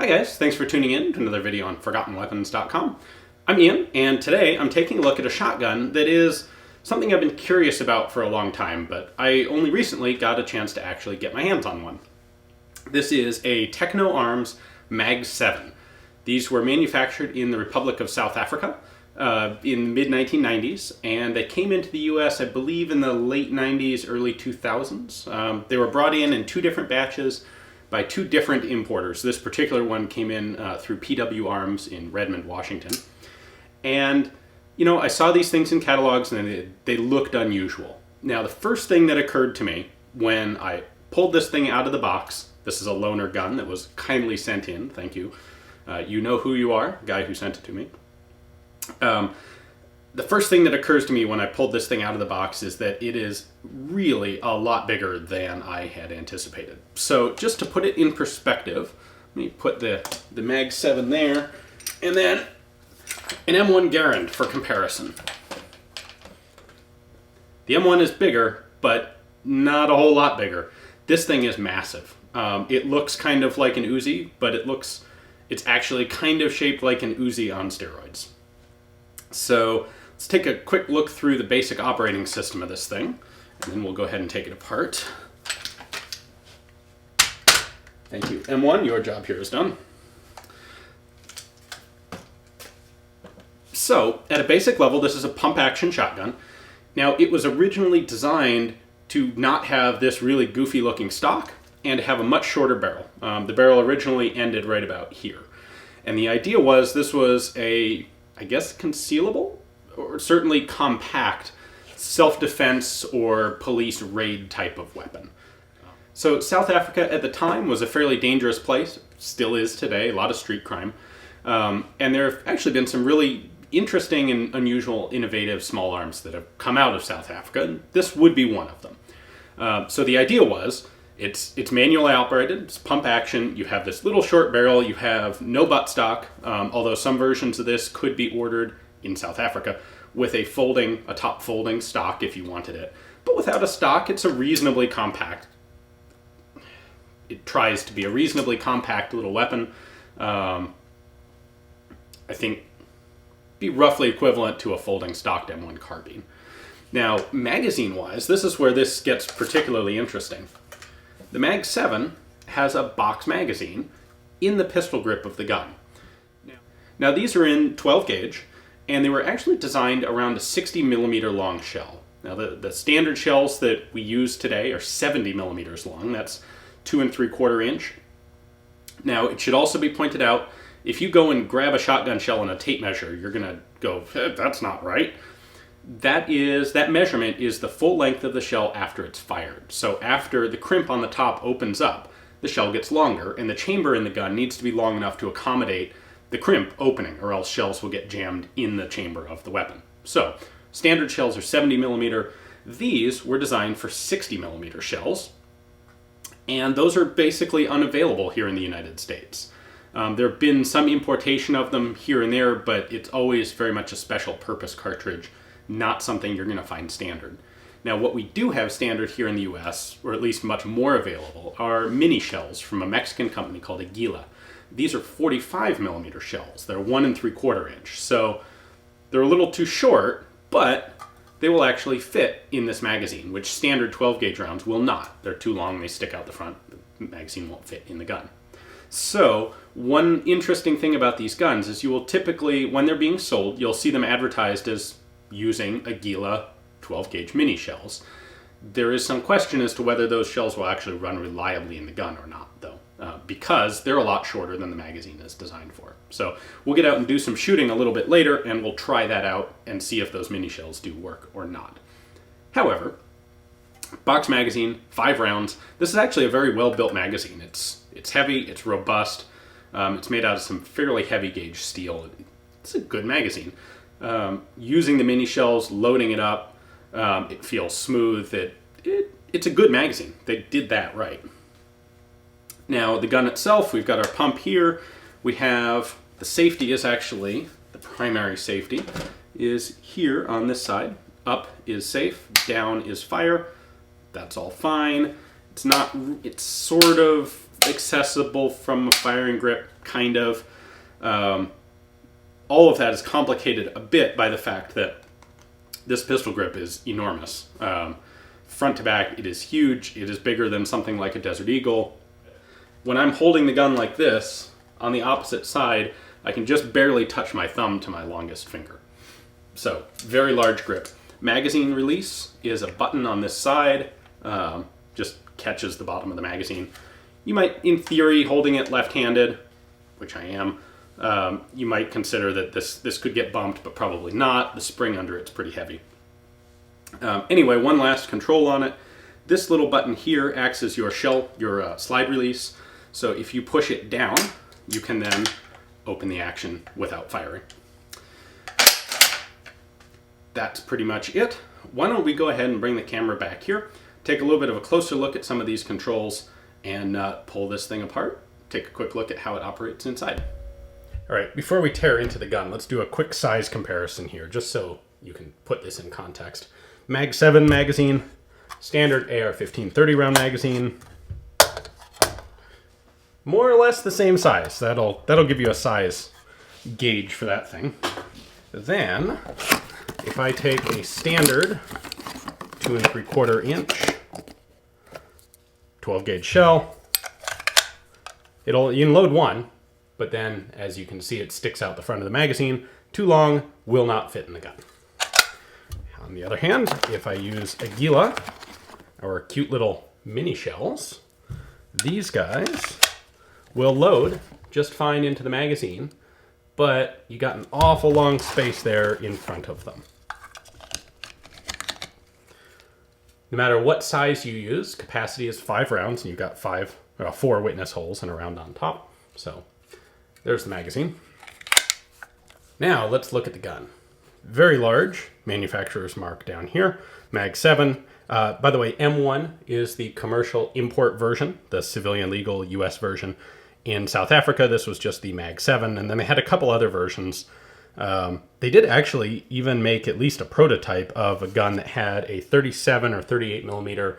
Hi guys, thanks for tuning in to another video on ForgottenWeapons.com. I'm Ian, and today I'm taking a look at a shotgun that is something I've been curious about for a long time, but I only recently got a chance to actually get my hands on one. This is a Techno Arms MAG-7. These were manufactured in the Republic of South Africa in the mid-1990s, and they came into the US, I believe, in the late 90s, early 2000s. They were brought in two different batches by two different importers. This particular one came in through PW Arms in Redmond, Washington. And, you know, I saw these things in catalogs and they looked unusual. Now, the first thing that occurred to me when I pulled this thing out of the box, this is a loaner gun that was kindly sent in, thank you. You know who you are, guy who sent it to me. The first thing that occurs to me when I pulled this thing out of the box is that it is really a lot bigger than I had anticipated. So just to put it in perspective, let me put the MAG-7 there, and then an M1 Garand for comparison. The M1 is bigger, but not a whole lot bigger. This thing is massive. It looks kind of like an Uzi, but it's actually kind of shaped like an Uzi on steroids. So let's take a quick look through the basic operating system of this thing, and then we'll go ahead and take it apart. Thank you, M1, your job here is done. So, at a basic level, this is a pump-action shotgun. Now, it was originally designed to not have this really goofy-looking stock and to have a much shorter barrel. The barrel originally ended right about here. And the idea was this was a, I guess, concealable, or certainly compact, self-defense or police raid type of weapon. So South Africa at the time was a fairly dangerous place, still is today, a lot of street crime. And there have actually been some really interesting and unusual, innovative small arms that have come out of South Africa, and this would be one of them. So the idea was, it's manually operated, it's pump action, you have this little short barrel, you have no buttstock, although some versions of this could be ordered in South Africa with a top folding stock if you wanted it. But without a stock, it's a reasonably compact. It tries to be a reasonably compact little weapon. I think be roughly equivalent to a folding stocked M1 carbine. Now, magazine-wise, this is where this gets particularly interesting. The MAG-7 has a box magazine in the pistol grip of the gun. Now, these are in 12 gauge, and they were actually designed around a 60 millimeter long shell. Now, the standard shells that we use today are 70 millimeters long. That's 2 3/4 inch. Now, it should also be pointed out, if you go and grab a shotgun shell in a tape measure, you're going to go, that's not right. That measurement is the full length of the shell after it's fired. So after the crimp on the top opens up, the shell gets longer, and the chamber in the gun needs to be long enough to accommodate the crimp opening, or else shells will get jammed in the chamber of the weapon. So standard shells are 70 millimeter. These were designed for 60 millimeter shells, and those are basically unavailable here in the United States. There have been some importation of them here and there, but it's always very much a special purpose cartridge, not something you're going to find standard. Now, what we do have standard here in the US, or at least much more available, are mini shells from a Mexican company called Aguila. These are 45 millimeter shells. They're 1 3/4 inch. So they're a little too short, but they will actually fit in this magazine, which standard 12 gauge rounds will not. They're too long, they stick out the front. The magazine won't fit in the gun. So one interesting thing about these guns is you will typically, when they're being sold, you'll see them advertised as using Aguila 12 gauge mini shells. There is some question as to whether those shells will actually run reliably in the gun or not, though, because they're a lot shorter than the magazine is designed for. So we'll get out and do some shooting a little bit later, and we'll try that out and see if those mini shells do work or not. However, box magazine, 5 rounds. This is actually a very well-built magazine. It's heavy, it's robust, it's made out of some fairly heavy gauge steel. It's a good magazine. Using the mini shells, loading it up, it feels smooth. It's a good magazine. They did that right. Now, the gun itself, we've got our pump here. We have, the safety is actually, the primary safety is here on this side. Up is safe, down is fire. That's all fine. It's sort of accessible from a firing grip. kind of. All of that is complicated a bit by the fact that this pistol grip is enormous. Front to back, it is huge. It is bigger than something like a Desert Eagle. When I'm holding the gun like this, on the opposite side, I can just barely touch my thumb to my longest finger. So, very large grip. Magazine release is a button on this side, just catches the bottom of the magazine. You might, in theory, holding it left-handed, which I am, you might consider that this could get bumped, but probably not. The spring under it's pretty heavy. Anyway, one last control on it. This little button here acts as your slide release. So if you push it down, you can then open the action without firing. That's pretty much it. Why don't we go ahead and bring the camera back here, take a little bit of a closer look at some of these controls, and pull this thing apart, take a quick look at how it operates inside. All right, before we tear into the gun, let's do a quick size comparison here, just so you can put this in context. MAG-7 magazine, standard AR-15-30 round magazine, more or less the same size. That'll give you a size gauge for that thing. Then, if I take a standard 2 3/4 inch 12 gauge shell, you can load one, but then as you can see, it sticks out the front of the magazine. Too long, will not fit in the gun. On the other hand, if I use Aguila, our cute little mini shells, these guys will load just fine into the magazine, but you got an awful long space there in front of them. No matter what size you use, capacity is 5 rounds, and you've got 4 witness holes and a round on top. So there's the magazine. Now let's look at the gun. Very large, manufacturer's mark down here. MAG-7. By the way, M1 is the commercial import version, the civilian legal US version. In South Africa, this was just the MAG-7, and then they had a couple other versions. They did actually even make at least a prototype of a gun that had a 37 or 38 millimeter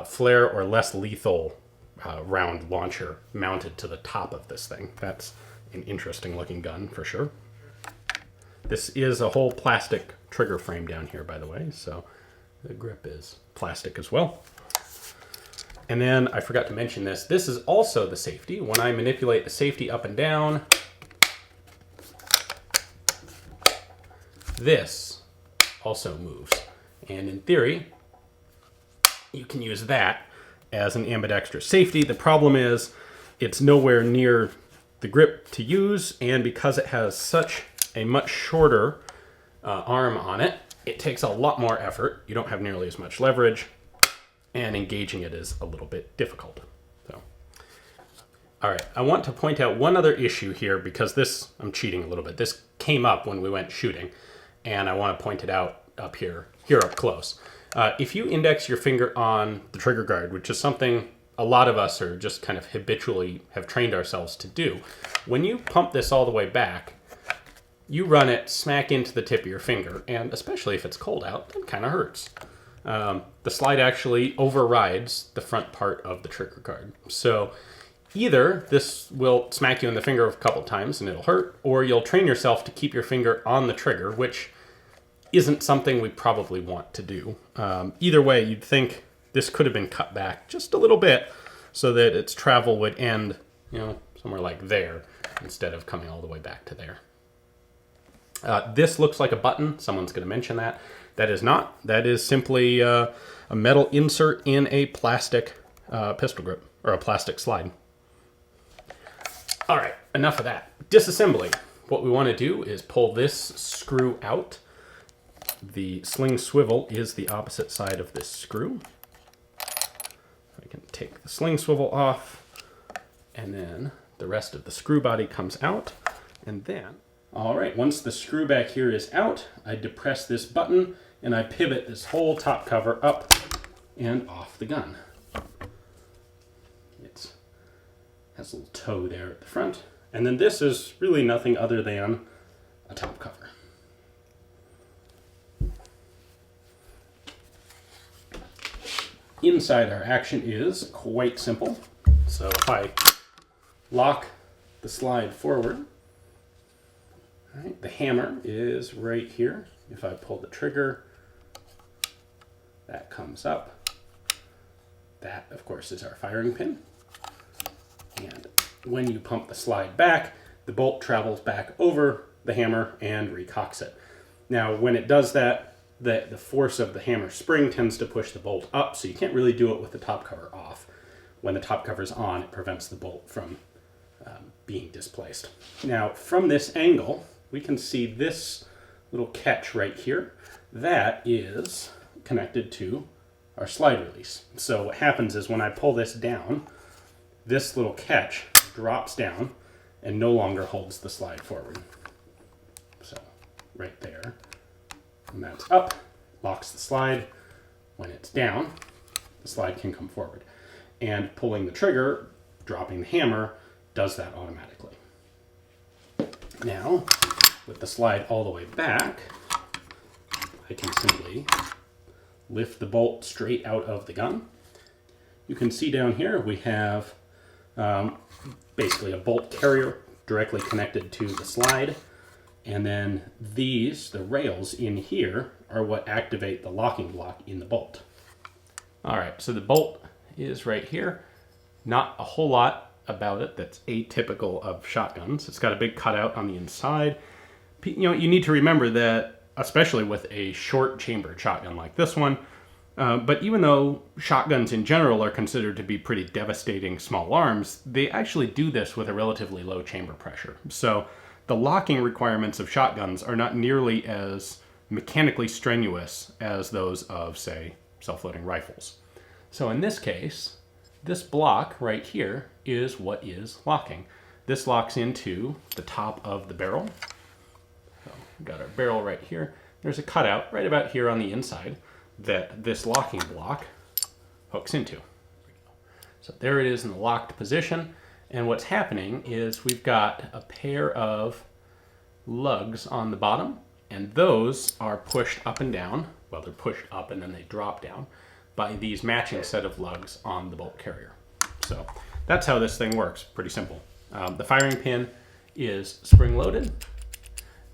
flare or less lethal round launcher mounted to the top of this thing. That's an interesting looking gun for sure. This is a whole plastic trigger frame down here, by the way, so the grip is plastic as well. And then I forgot to mention this. This is also the safety. When I manipulate the safety up and down, this also moves. And in theory, you can use that as an ambidextrous safety. The problem is it's nowhere near the grip to use, and because it has such a much shorter arm on it, it takes a lot more effort. You don't have nearly as much leverage, and engaging it is a little bit difficult. So, all right, I want to point out one other issue here, because this, I'm cheating a little bit. This came up when we went shooting, and I want to point it out up here up close. If you index your finger on the trigger guard, which is something a lot of us are just kind of habitually have trained ourselves to do, when you pump this all the way back, you run it smack into the tip of your finger, and especially if it's cold out, it kind of hurts. The slide actually overrides the front part of the trigger guard. So either this will smack you in the finger a couple times and it'll hurt, or you'll train yourself to keep your finger on the trigger, which isn't something we probably want to do. Either way, you'd think this could have been cut back just a little bit so that its travel would end, somewhere like there, instead of coming all the way back to there. This looks like a button. Someone's going to mention that. That is not. That is simply a metal insert in a plastic pistol grip, or a plastic slide. All right, enough of that. Disassembly. What we want to do is pull this screw out. The sling swivel is the opposite side of this screw. I can take the sling swivel off, and then the rest of the screw body comes out, and then... All right, once the screw back here is out, I depress this button and I pivot this whole top cover up and off the gun. It has a little toe there at the front. And then this is really nothing other than a top cover. Inside our action is quite simple. So if I lock the slide forward. All right, the hammer is right here. If I pull the trigger, that comes up. That, of course, is our firing pin. And when you pump the slide back, the bolt travels back over the hammer and recocks it. Now, when it does that, the force of the hammer spring tends to push the bolt up, so you can't really do it with the top cover off. When the top cover is on, it prevents the bolt from being displaced. Now, from this angle, we can see this little catch right here. That is connected to our slide release. So what happens is when I pull this down, this little catch drops down and no longer holds the slide forward. So right there, when that's up, locks the slide. When it's down, the slide can come forward. And pulling the trigger, dropping the hammer, does that automatically. Now, with the slide all the way back, I can simply lift the bolt straight out of the gun. You can see down here we have basically a bolt carrier directly connected to the slide. And then these, the rails in here, are what activate the locking block in the bolt. All right, so the bolt is right here. Not a whole lot about it that's atypical of shotguns. It's got a big cutout on the inside. You know, you need to remember that, especially with a short chambered shotgun like this one, but even though shotguns in general are considered to be pretty devastating small arms, they actually do this with a relatively low chamber pressure. So the locking requirements of shotguns are not nearly as mechanically strenuous as those of, say, self-loading rifles. So in this case, this block right here is what is locking. This locks into the top of the barrel. So we've got our barrel right here. There's a cutout right about here on the inside that this locking block hooks into. So there it is in the locked position. And what's happening is we've got a pair of lugs on the bottom, and those are pushed up and down. Well, they're pushed up and then they drop down by these matching set of lugs on the bolt carrier. So that's how this thing works. Pretty simple. The firing pin is spring-loaded,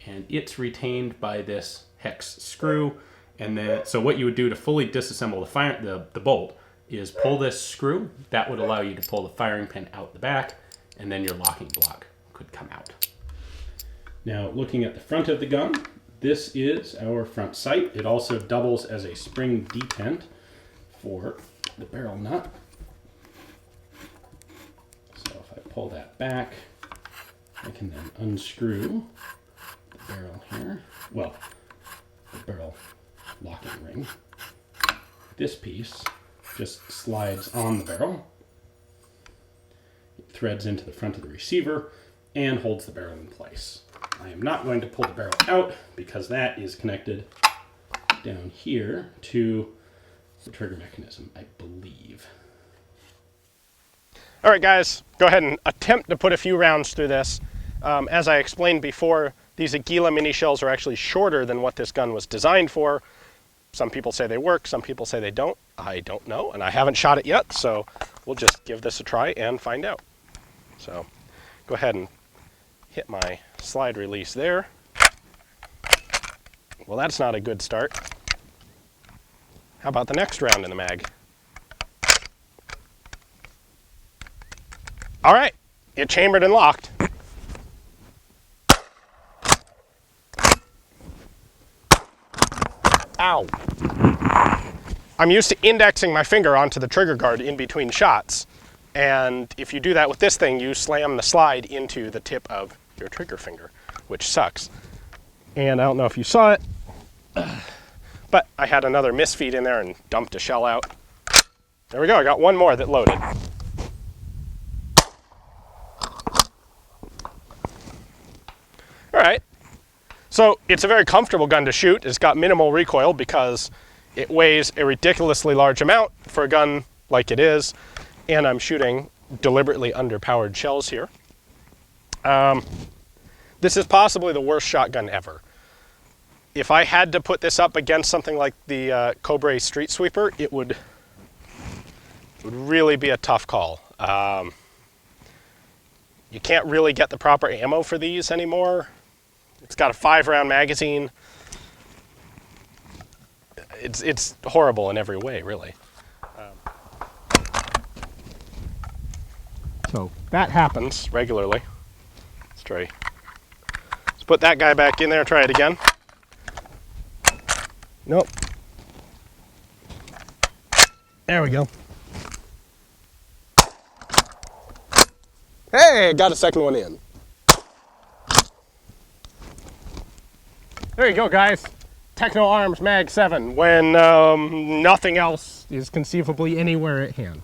and it's retained by this hex screw. And then, so what you would do to fully disassemble the bolt is pull this screw. That would allow you to pull the firing pin out the back, and then your locking block could come out. Now, looking at the front of the gun, this is our front sight. It also doubles as a spring detent for the barrel nut. So if I pull that back, I can then unscrew the barrel here. Well, the barrel locking ring. This piece just slides on the barrel. It threads into the front of the receiver and holds the barrel in place. I am not going to pull the barrel out because that is connected down here to the trigger mechanism, I believe. All right, guys, go ahead and attempt to put a few rounds through this. As I explained before, these Aguila mini shells are actually shorter than what this gun was designed for. Some people say they work, some people say they don't. I don't know, and I haven't shot it yet, so we'll just give this a try and find out. So go ahead and hit my slide release there. Well, that's not a good start. How about the next round in the mag? All right, it chambered and locked. Ow. I'm used to indexing my finger onto the trigger guard in between shots. And if you do that with this thing, you slam the slide into the tip of your trigger finger, which sucks. And I don't know if you saw it, but I had another misfeed in there and dumped a shell out. There we go, I got one more that loaded. All right, so it's a very comfortable gun to shoot. It's got minimal recoil because it weighs a ridiculously large amount for a gun like it is, and I'm shooting deliberately underpowered shells here. This is possibly the worst shotgun ever. If I had to put this up against something like the Cobra Street Sweeper, it would really be a tough call. You can't really get the proper ammo for these anymore. It's got a 5-round magazine. It's horrible in every way, really. So that happens regularly. Let's put that guy back in there, try it again. Nope. There we go. Hey, got a second one in. There you go, guys. Techno Arms MAG-7 when nothing else is conceivably anywhere at hand.